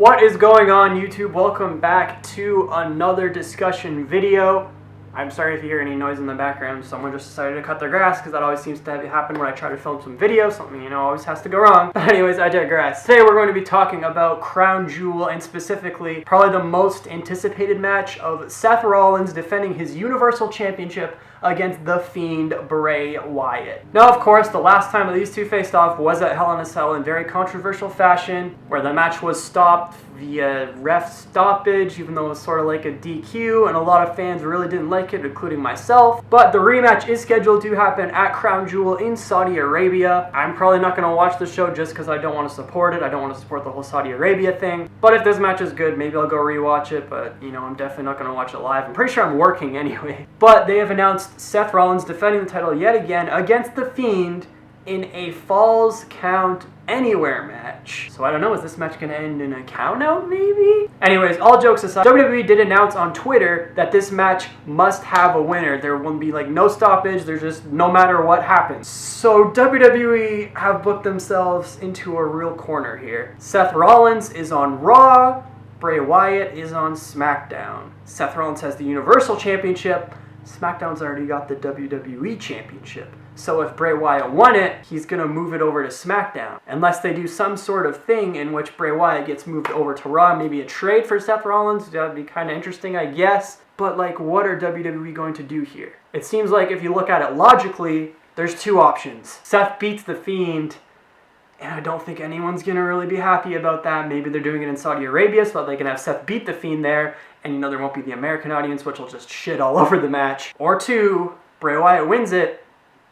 What is going on, YouTube? Welcome back to another discussion video. I'm sorry if you hear any noise in the background. Someone just decided to cut their grass, because that always seems to happen when I try to film some video. Something, always has to go wrong. But anyways, I digress. Today we're going to be talking about Crown Jewel, and specifically probably the most anticipated match of Seth Rollins defending his Universal Championship against the Fiend Bray Wyatt. Now, of course, the last time that these two faced off was at Hell in a Cell in very controversial fashion, where the match was stopped via ref stoppage, even though it was sort of like a DQ, and a lot of fans really didn't like it, including myself. But the rematch is scheduled to happen at Crown Jewel in Saudi Arabia. I'm probably not going to watch the show just because I don't want to support it. I don't want to support the whole Saudi Arabia thing. But if this match is good, maybe I'll go rewatch it, but, I'm definitely not going to watch it live. I'm pretty sure I'm working anyway. But they have announced Seth Rollins defending the title yet again against The Fiend in a Falls Count Anywhere match. So I don't know, is this match going to end in a count out maybe? Anyways, all jokes aside, WWE did announce on Twitter that this match must have a winner. There will be no stoppage, there's just no matter what happens. So WWE have booked themselves into a real corner here. Seth Rollins is on Raw, Bray Wyatt is on SmackDown. Seth Rollins has the Universal Championship, SmackDown's already got the WWE Championship. So if Bray Wyatt won it, he's going to move it over to SmackDown. Unless they do some sort of thing in which Bray Wyatt gets moved over to Raw, maybe a trade for Seth Rollins. That would be kind of interesting, I guess. But what are WWE going to do here? It seems like if you look at it logically, there's two options. Seth beats The Fiend, and I don't think anyone's going to really be happy about that. Maybe they're doing it in Saudi Arabia so that they can have Seth beat The Fiend there, and there won't be the American audience, which will just shit all over the match. Or two, Bray Wyatt wins it,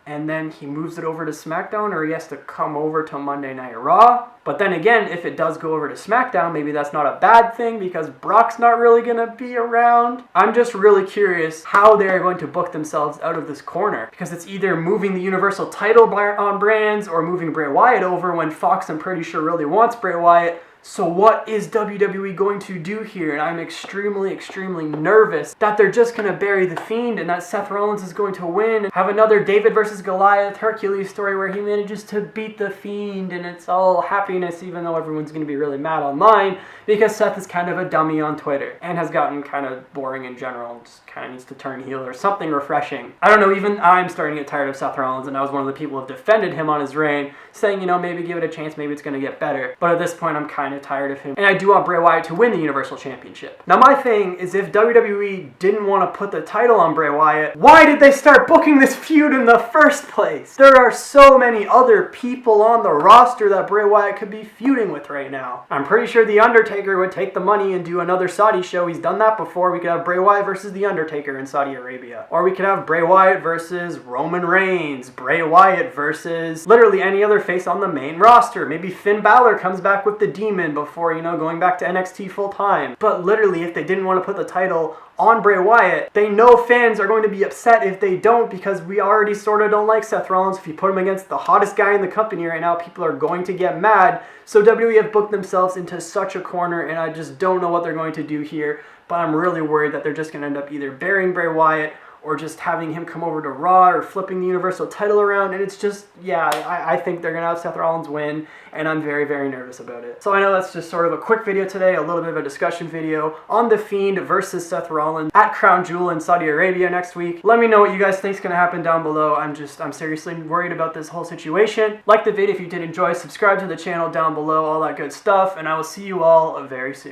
and then he moves it over to SmackDown, or he has to come over to Monday Night Raw. But then again, if it does go over to SmackDown, maybe that's not a bad thing because Brock's not really going to be around. I'm just really curious how they're going to book themselves out of this corner, because it's either moving the Universal title on brands or moving Bray Wyatt over when Fox, I'm pretty sure, really wants Bray Wyatt. So what is WWE going to do here? And I'm extremely, extremely nervous that they're just going to bury The Fiend and that Seth Rollins is going to win. Have another David versus Goliath Hercules story where he manages to beat The Fiend and it's all happiness, even though everyone's going to be really mad online because Seth is kind of a dummy on Twitter and has gotten kind of boring in general. Just kind of needs to turn heel or something refreshing. I don't know, even I'm starting to get tired of Seth Rollins, and I was one of the people who defended him on his reign, saying, maybe give it a chance, maybe it's going to get better. But at this point, I'm kind of tired of him, and I do want Bray Wyatt to win the Universal Championship. Now, my thing is, if WWE didn't want to put the title on Bray Wyatt, why did they start booking this feud in the first place? There are so many other people on the roster that Bray Wyatt could be feuding with right now. I'm pretty sure The Undertaker would take the money and do another Saudi show. He's done that before. We could have Bray Wyatt versus The Undertaker in Saudi Arabia. Or we could have Bray Wyatt versus Roman Reigns. Bray Wyatt versus literally any other face on the main roster. Maybe Finn Balor comes back with the Demon before, going back to NXT full time. But literally, if they didn't want to put the title on Bray Wyatt, they know fans are going to be upset if they don't, because we already sort of don't like Seth Rollins. If you put him against the hottest guy in the company right now, people are going to get mad. So WWE have booked themselves into such a corner, and I just don't know what they're going to do here. But I'm really worried that they're just going to end up either burying Bray Wyatt or just having him come over to Raw or flipping the Universal title around. And it's just, I think they're going to have Seth Rollins win, and I'm very, very nervous about it. So I know that's just sort of a quick video today, a little bit of a discussion video on The Fiend versus Seth Rollins at Crown Jewel in Saudi Arabia next week. Let me know what you guys think is going to happen down below. I'm seriously worried about this whole situation. Like the video if you did enjoy, subscribe to the channel down below, all that good stuff, and I will see you all very soon.